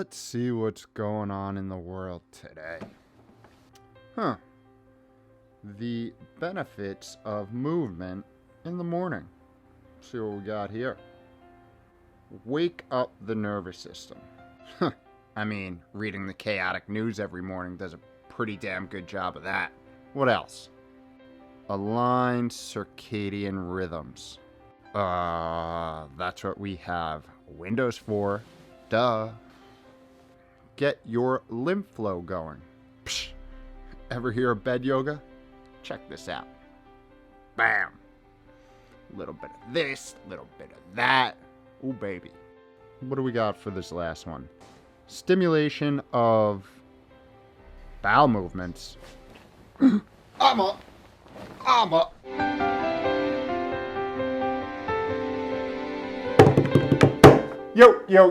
Let's see what's going on in the world today. The benefits of movement in the morning. See what we got here. Wake up the nervous system. I mean, reading the chaotic news every morning does a pretty damn good job of that. What else? Align circadian rhythms. That's what we have. Windows 4. Duh. Get your lymph flow going. Psh. Ever hear of bed yoga? Check this out. Bam. Little bit of this, little bit of that. Ooh, baby. What do we got for this last one? Stimulation of bowel movements. I'm up. Yo,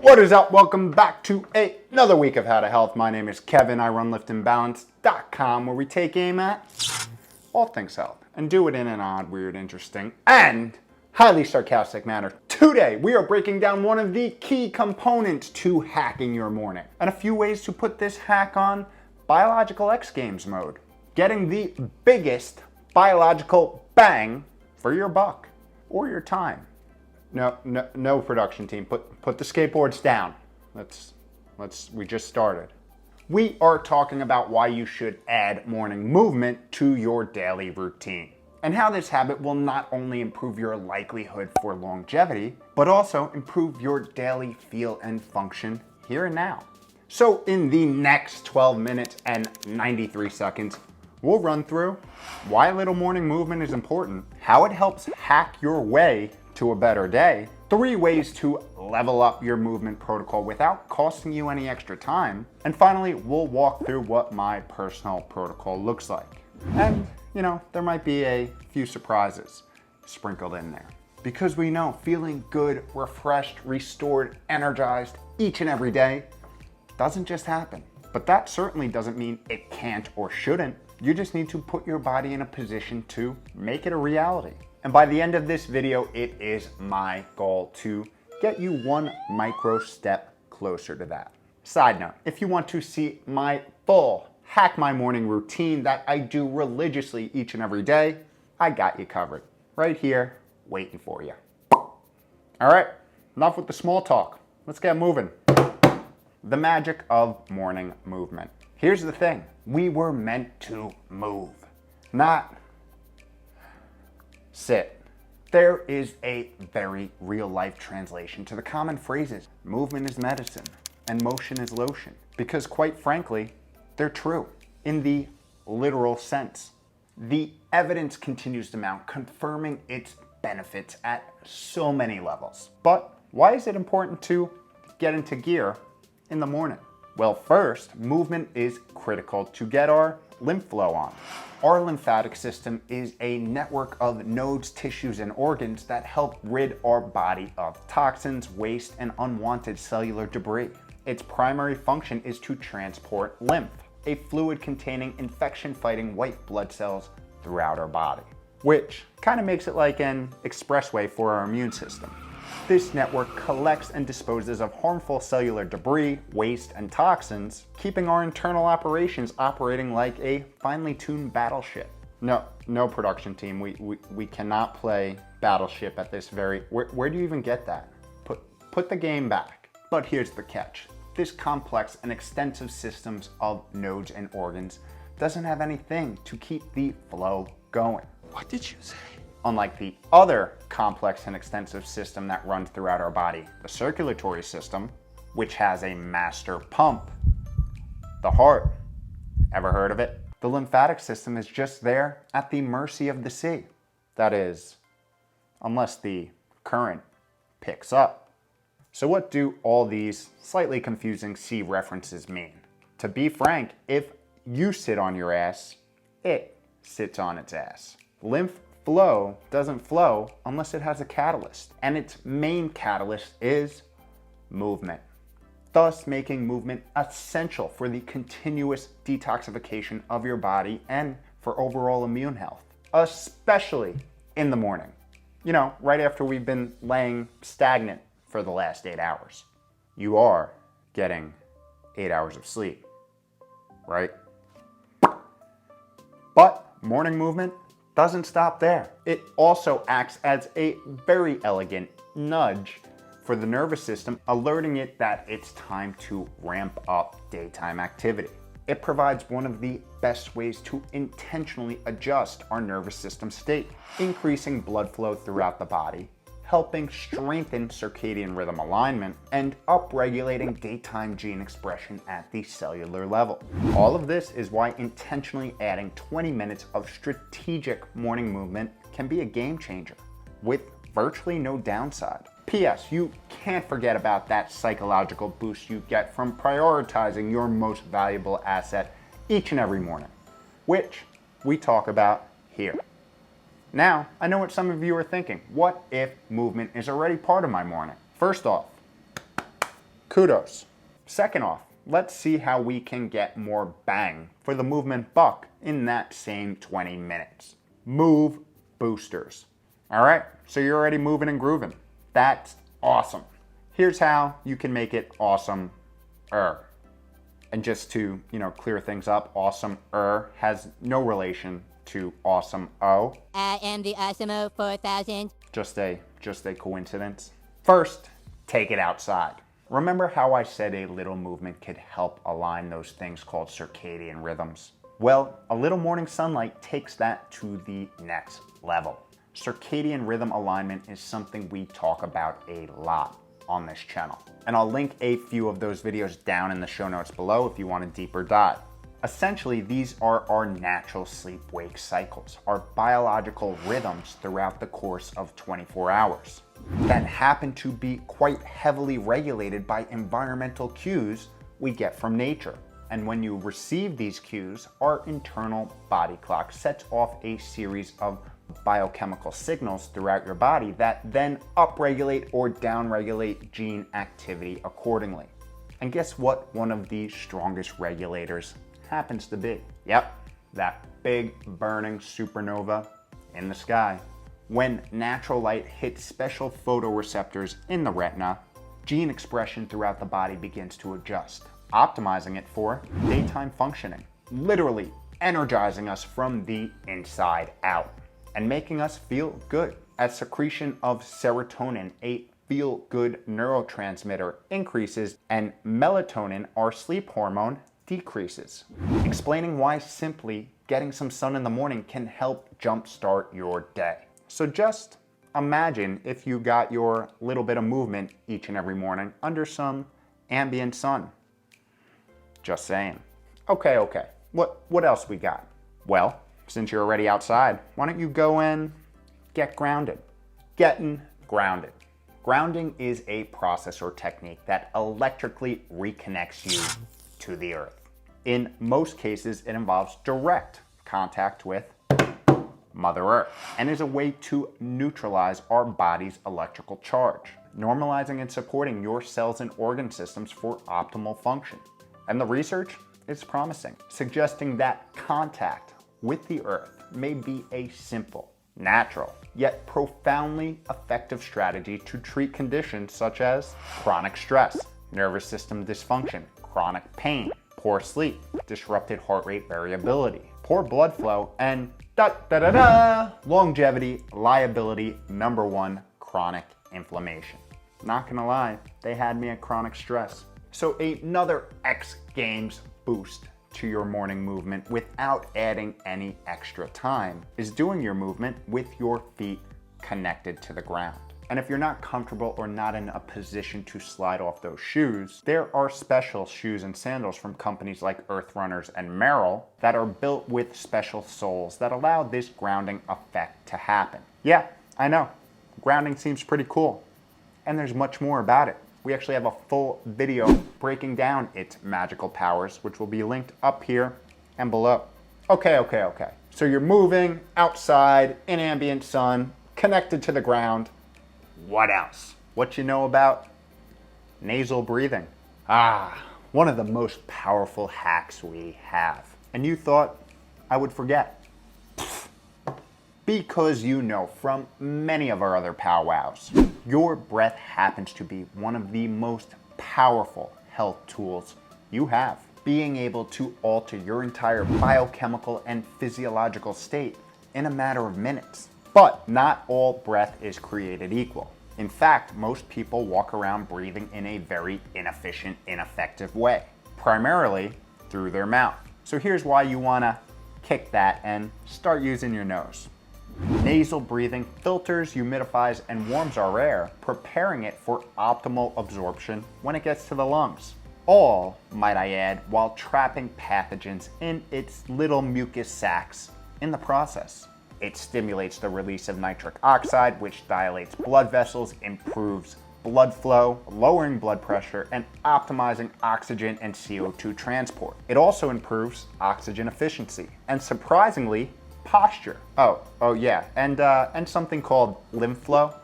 what is up? Welcome back to another week of How to Health. My name is Kevin. I run liftandbalance.com, where we take aim at all things health and do it in an odd, weird, interesting, and highly sarcastic manner. Today, we are breaking down one of the key components to hacking your morning and a few ways to put this hack on biological X Games mode, getting the biggest biological bang for your buck or your time. No, production team. Put the skateboards down. We just started. We are talking about why you should add morning movement to your daily routine, and how this habit will not only improve your likelihood for longevity, but also improve your daily feel and function here and now. So in the next 12 minutes and 93 seconds, we'll run through why little morning movement is important, how it helps hack your way to a better day, 3 ways to level up your movement protocol without costing you any extra time, and finally, we'll walk through what my personal protocol looks like. And, there might be a few surprises sprinkled in there. Because we know feeling good, refreshed, restored, energized each and every day doesn't just happen. But that certainly doesn't mean it can't or shouldn't. You just need to put your body in a position to make it a reality. And by the end of this video, it is my goal to get you one micro step closer to that. Side note, if you want to see my full Hack My Morning routine that I do religiously each and every day, I got you covered. Right here, waiting for you. All right, enough with the small talk. Let's get moving. The magic of morning movement. Here's the thing. We were meant to move, not sit. There is a very real life translation to the common phrases, movement is medicine and motion is lotion, because quite frankly, they're true in the literal sense. The evidence continues to mount, confirming its benefits at so many levels. But why is it important to get into gear in the morning? Well, first, movement is critical to get our lymph flow on. Our lymphatic system is a network of nodes, tissues, and organs that help rid our body of toxins, waste, and unwanted cellular debris. Its primary function is to transport lymph, a fluid containing infection-fighting white blood cells throughout our body, which kind of makes it like an expressway for our immune system. This network collects and disposes of harmful cellular debris, waste, and toxins, keeping our internal operations operating like a finely tuned battleship. No production team, we cannot play Battleship at this very... Where do you even get that? Put the game back. But here's the catch. This complex and extensive systems of nodes and organs doesn't have anything to keep the flow going. What did you say? Unlike the other complex and extensive system that runs throughout our body, the circulatory system, which has a master pump, the heart. Ever heard of it? The lymphatic system is just there at the mercy of the sea. That is, unless the current picks up. So what do all these slightly confusing sea references mean? To be frank, if you sit on your ass, it sits on its ass. Lymph flow doesn't flow unless it has a catalyst, and its main catalyst is movement, thus making movement essential for the continuous detoxification of your body and for overall immune health, especially in the morning. Right after we've been laying stagnant for the last 8 hours. You are getting 8 hours of sleep, right? But morning movement doesn't stop there. It also acts as a very elegant nudge for the nervous system, alerting it that it's time to ramp up daytime activity. It provides one of the best ways to intentionally adjust our nervous system state, increasing blood flow throughout the body, helping strengthen circadian rhythm alignment, and upregulating daytime gene expression at the cellular level. All of this is why intentionally adding 20 minutes of strategic morning movement can be a game changer, with virtually no downside. P.S. You can't forget about that psychological boost you get from prioritizing your most valuable asset each and every morning, which we talk about here. Now, I know what some of you are thinking. What if movement is already part of my morning? First off, kudos. Second off, let's see how we can get more bang for the movement buck in that same 20 minutes. Move boosters. All right, so you're already moving and grooving. That's awesome. Here's how you can make it awesome-er. And just to, clear things up, awesome-er has no relation to awesome-o. I am the Awesome-O 4000. Just a coincidence. First, take it outside. Remember how I said a little movement could help align those things called circadian rhythms? Well, a little morning sunlight takes that to the next level. Circadian rhythm alignment is something we talk about a lot on this channel. And I'll link a few of those videos down in the show notes below if you want a deeper dive. Essentially, these are our natural sleep-wake cycles, our biological rhythms throughout the course of 24 hours that happen to be quite heavily regulated by environmental cues we get from nature. And when you receive these cues, our internal body clock sets off a series of biochemical signals throughout your body that then upregulate or downregulate gene activity accordingly. And guess what one of the strongest regulators happens to be? Yep, that big burning supernova in the sky. When natural light hits special photoreceptors in the retina, gene expression throughout the body begins to adjust, optimizing it for daytime functioning, literally energizing us from the inside out and making us feel good. As secretion of serotonin, a feel-good neurotransmitter, increases, and melatonin, our sleep hormone, decreases, explaining why simply getting some sun in the morning can help jumpstart your day. So just imagine if you got your little bit of movement each and every morning under some ambient sun. Just saying. Okay. What else we got? Well, since you're already outside, why don't you go and get grounded? Getting grounded. Grounding is a process or technique that electrically reconnects you to the earth. In most cases, it involves direct contact with Mother Earth and is a way to neutralize our body's electrical charge, normalizing and supporting your cells and organ systems for optimal function. And the research is promising, suggesting that contact with the earth may be a simple, natural, yet profoundly effective strategy to treat conditions such as chronic stress, nervous system dysfunction, chronic pain, poor sleep, disrupted heart rate variability, poor blood flow, and longevity, liability, number one, chronic inflammation. Not gonna lie, they had me at chronic stress. So another X Games boost to your morning movement without adding any extra time is doing your movement with your feet connected to the ground. And if you're not comfortable or not in a position to slide off those shoes, there are special shoes and sandals from companies like Earth Runners and Merrell that are built with special soles that allow this grounding effect to happen. Yeah, I know, grounding seems pretty cool, and there's much more about it. We actually have a full video breaking down its magical powers, which will be linked up here and below. Okay. So you're moving outside in ambient sun, connected to the ground. What else? What you know about nasal breathing? One of the most powerful hacks we have. And you thought I would forget. Because you know from many of our other powwows, your breath happens to be one of the most powerful health tools you have. Being able to alter your entire biochemical and physiological state in a matter of minutes. But not all breath is created equal. In fact, most people walk around breathing in a very inefficient, ineffective way, primarily through their mouth. So here's why you wanna kick that and start using your nose. Nasal breathing filters, humidifies, and warms our air, preparing it for optimal absorption when it gets to the lungs. All, might I add, while trapping pathogens in its little mucus sacs in the process. It stimulates the release of nitric oxide, which dilates blood vessels, improves blood flow, lowering blood pressure, and optimizing oxygen and CO2 transport. It also improves oxygen efficiency and, surprisingly, posture. Oh yeah, and something called lymph flow.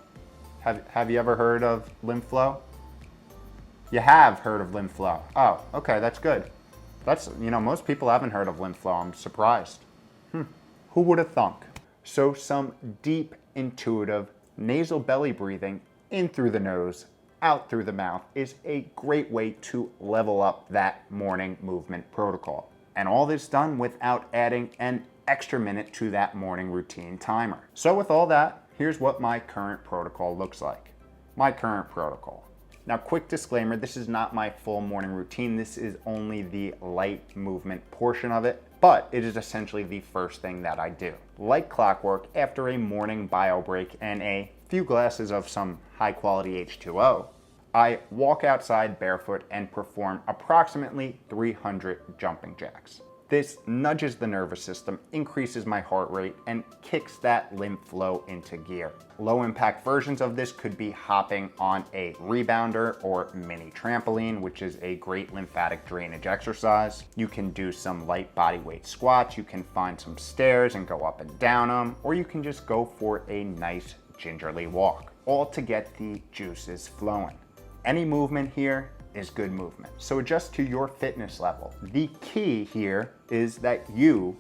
Have you ever heard of lymph flow? You have heard of lymph flow. Oh, okay, that's good. Most people haven't heard of lymph flow. I'm surprised. Who would have thunk? So some deep, intuitive nasal belly breathing in through the nose, out through the mouth is a great way to level up that morning movement protocol. And all this done without adding an extra minute to that morning routine timer. So with all that, here's what my current protocol looks like. My current protocol. Now, quick disclaimer, this is not my full morning routine. This is only the light movement portion of it, but it is essentially the first thing that I do. Like clockwork, after a morning bio break and a few glasses of some high quality H2O, I walk outside barefoot and perform approximately 300 jumping jacks. This nudges the nervous system, increases my heart rate, and kicks that lymph flow into gear. Low impact versions of this could be hopping on a rebounder or mini trampoline, which is a great lymphatic drainage exercise. You can do some light body weight squats, you can find some stairs and go up and down them, or you can just go for a nice gingerly walk, all to get the juices flowing. Any movement here is good movement. So adjust to your fitness level. The key here is that you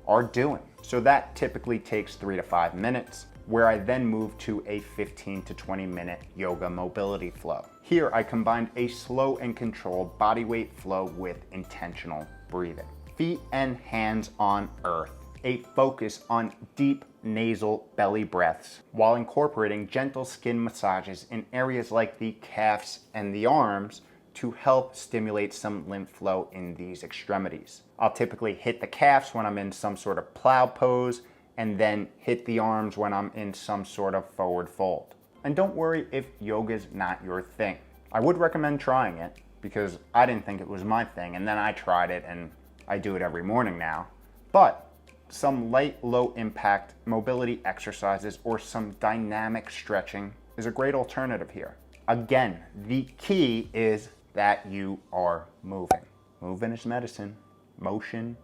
are doing. So that typically takes 3 to 5 minutes, where I then move to a 15 to 20 minute yoga mobility flow. Here I combined a slow and controlled body weight flow with intentional breathing. Feet and hands on earth. A focus on deep nasal belly breaths while incorporating gentle skin massages in areas like the calves and the arms to help stimulate some lymph flow in these extremities. I'll typically hit the calves when I'm in some sort of plow pose and then hit the arms when I'm in some sort of forward fold. And don't worry if yoga's not your thing. I would recommend trying it because I didn't think it was my thing, and then I tried it and I do it every morning now. But some light, low impact mobility exercises or some dynamic stretching is a great alternative here. Again, the key is that you are moving. Moving is medicine. Motion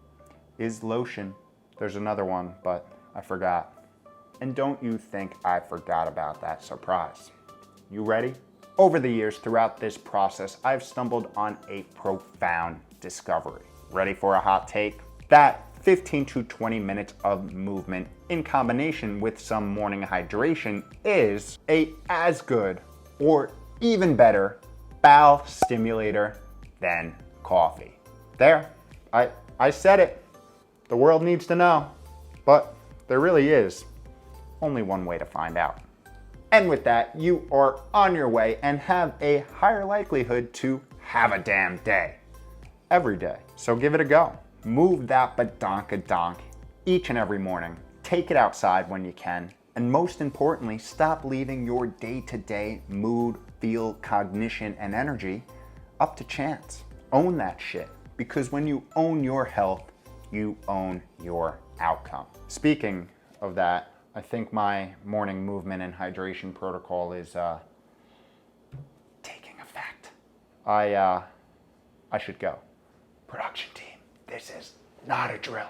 is lotion. There's another one, but I forgot. And don't you think I forgot about that surprise. You ready? Over the years, throughout this process, I've stumbled on a profound discovery. Ready for a hot take? That 15 to 20 minutes of movement in combination with some morning hydration is as good or even better bowel stimulator than coffee. There, I said it. The world needs to know, but there really is only one way to find out. And with that, you are on your way and have a higher likelihood to have a damn day every day. So give it a go. Move that badonka-donk each and every morning. Take it outside when you can. And most importantly, stop leaving your day-to-day mood, feel, cognition, and energy up to chance. Own that shit. Because when you own your health, you own your outcome. Speaking of that, I think my morning movement and hydration protocol is taking effect. I should go. Production team, this is not a drill.